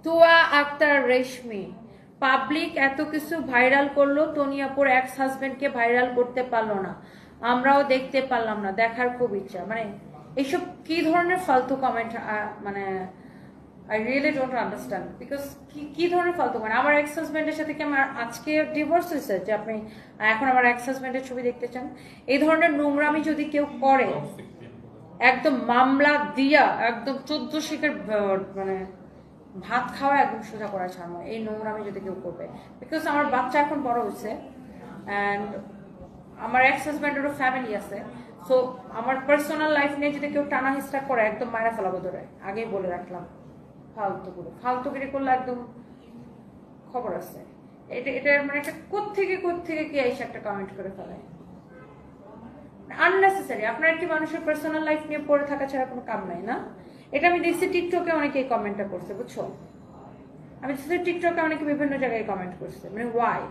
তুয়া আক্তার রেশমি public এত কিছু viral করলো, তনিয়াপুর এক্স হাজবেন্ডকে ভাইরাল করতে পারলো না, আমরাও দেখতে পারলাম না, দেখার খুব ইচ্ছা। মানে এইসব কি ধরনের ফালতু কমেন্ট, মানে I really don't understand. Because কি ধরনের ফালতু মানে, আমার এক্স হাজবেন্ডের সাথে কি আমার আজকে ডিভোর্স হয়েছে যে আপনি এখন আমার এক্স হাজবেন্ডের ছবি দেখতে চান? এই ধরনের নোংরামি যদি কেউ করে, একদম মামলা দিয়া একদম 14 শিখের মানে ভাত খাওয়া একদম সোজা করা ছাড়ানো, এই নোংরামি যদি কেউ করবে। বিকজ আমার বাচ্চা এখন বড় হয়েছে অ্যান্ড আমার এক্স হাজব্যান্ডেরও ফ্যামিলি আছে। সো আমার পার্সোনাল লাইফ নিয়ে যদি কেউ টানা হিস্টা করে, একদম মায়েরা ফেলাবো ধরে, আগেই বলে রাখলাম। ফালতুগিরি করলে একদম খবর আছে। এটা মানে একটা কোত্থেকে কি এসে একটা কমেন্ট করে ফেলে, আননেসেসারি। আপনার কি মানুষের পার্সোনাল লাইফ নিয়ে পড়ে থাকা ছাড়া কোনো কাম নাই না? এটা আমি দেখছি টিকটকে অনেকেই কমেন্টটা করছে, বুঝছো? আমি দেখছি টিকটকে অনেকে বিভিন্ন জায়গায় কমেন্ট করছে, মানে ওয়াই